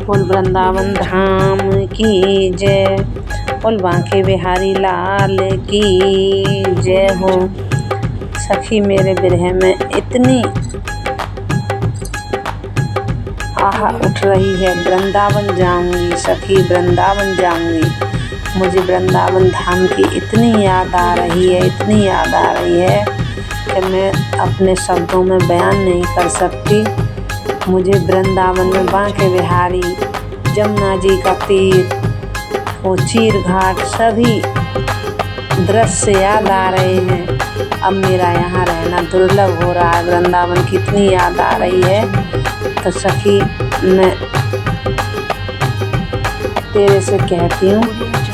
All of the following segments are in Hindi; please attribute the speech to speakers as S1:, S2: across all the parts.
S1: बोल वृंदावन धाम की जय, बोल बांके बिहारी लाल की जय हो। सखी मेरे विरह में इतनी आह उठ रही है, वृंदावन जाऊंगी सखी, वृंदावन जाऊंगी। मुझे वृंदावन धाम की इतनी याद आ रही है, इतनी याद आ रही है कि मैं अपने शब्दों में बयान नहीं कर सकती। मुझे वृंदावन में बांके बिहारी, जमुना जी का तीर, वो चीर घाट सभी दृश्य याद आ रहे हैं। अब मेरा यहाँ रहना दुर्लभ हो रहा है, वृंदावन की इतनी याद आ रही है। तो सखी मैं तेरे से कहती हूँ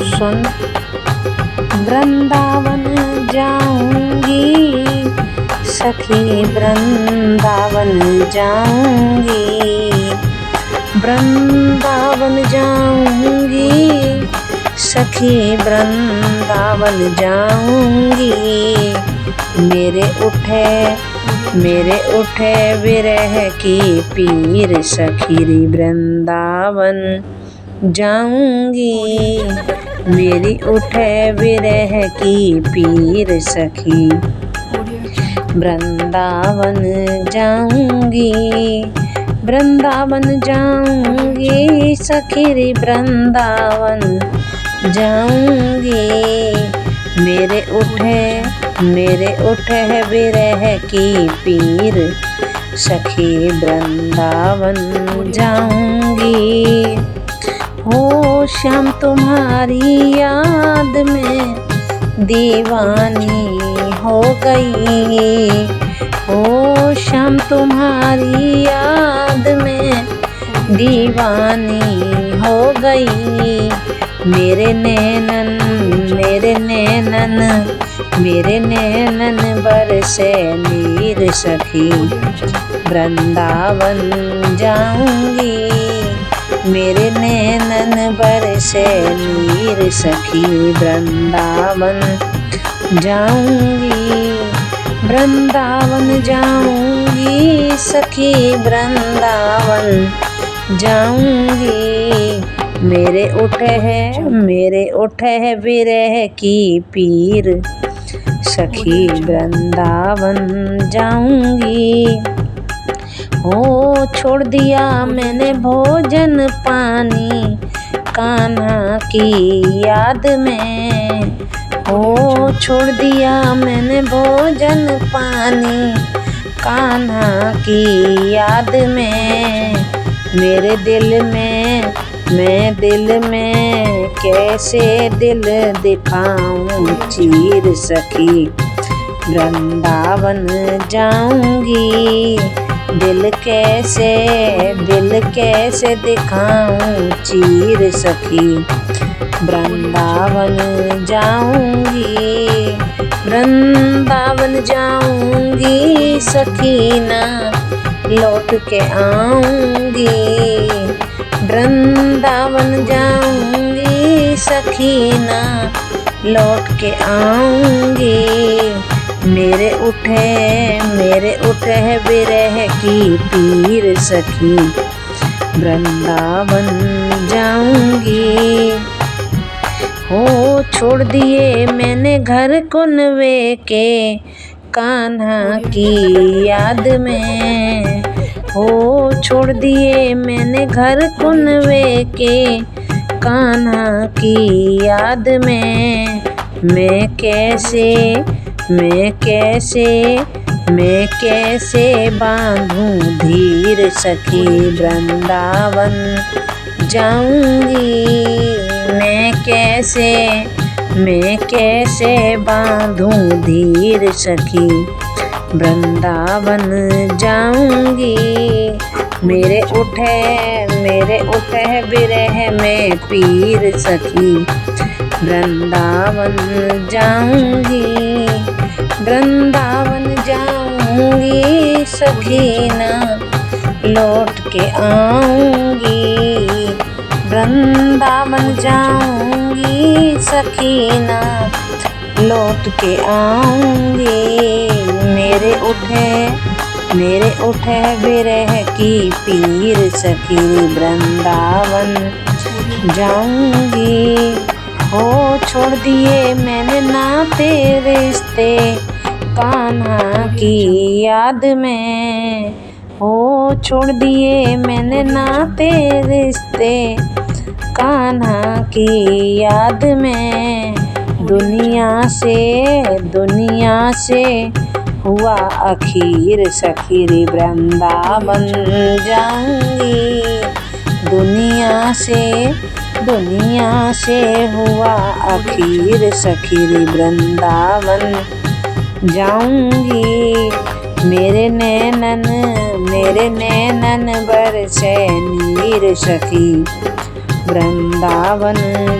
S1: सुन। वृंदावन जाऊंगी सखी, वृंदावन जाऊंगी, वृंदावन जाऊंगी सखी, वृंदावन जाऊंगी। मेरे उठे विरह की पीर सखी रे, वृंदावन जाऊंगी। मेरी उठे विरह की पीर सखी, वृंदावन जाऊंगी, वृंदावन जाऊंगी सखी रे, वृंदावन जाऊंगी। मेरे उठे विरह की पीर सखी, वृंदावन जाऊंगी। हो श्याम तुम्हारी याद में दीवानी हो गई, हो श्याम तुम्हारी याद में दीवानी हो गई। मेरे नैनन बरसे नीर सखी, वृंदावन जाऊंगी। मेरे नैनन बरसे नीर सखी, वृंदावन जाऊंगी, वृंदावन जाऊंगी सखी, वृंदावन जाऊंगी। मेरे उठे है विरह की पीर सखी, वृंदावन जाऊंगी। हो छोड़ दिया मैंने भोजन पानी कान्हा की याद में, हो छोड़ दिया मैंने भोजन पानी कान्हा की याद में। मेरे दिल में कैसे दिल दिखाऊं चीर सखी, वृंदावन जाऊंगी। दिल कैसे दिखाऊं चीर सखी, वृंदावन जाऊंगी, वृंदावन जाऊंगी सखी ना लौट के आऊंगी। वृंदावन जाऊंगी सखी ना लौट के आऊंगी। मेरे उठे विरह की पीर सखी, वृंदावन जाऊंगी। हो छोड़ दिए मैंने घर कुनवे के कान्हा की याद में, हो छोड़ दिए मैंने घर कुनवे के कान्हा की याद में। मैं कैसे बांधूं धीर सखी, वृंदावन जाऊंगी। मैं कैसे बांधूं धीर सखी, वृंदावन जाऊंगी। मेरे उठे विरह में पीर सखी, वृंदावन जाऊंगी, वृंदावन जाऊंगी सखी ना लौट के आऊंगी। वृंदावन जाऊंगी सखी ना लौट के आऊंगी। मेरे उठे विरह की पीर सखी वृंदावन जाऊंगी। हो छोड़ दिए मैंने नाते रिश्ते कान्हा की याद में। हो छोड़ दिए मैंने नाते रिश्ते कान्हा की याद में। दुनिया से हुआ आखिर सखी वृंदावन जाऊंगी। दुनिया से हुआ आखिर सखी वृंदावन जाऊंगी। मेरे नैनन बरसे नीर सखी वृंदावन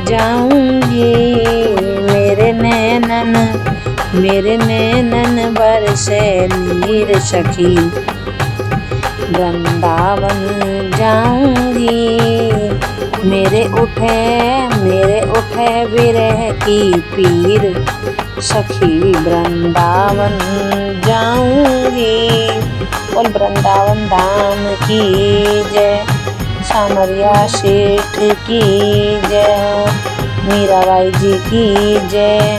S1: जाऊंगी। मेरे नैनन बरसे नीर सखी वृंदावन जाऊंगी। मेरे उठे विरह की पीर सखी वृंदावन जाऊंगी। बोल वृंदावन धाम की जय, सामरिया सेठ की जय, मीराबाई जी की जय।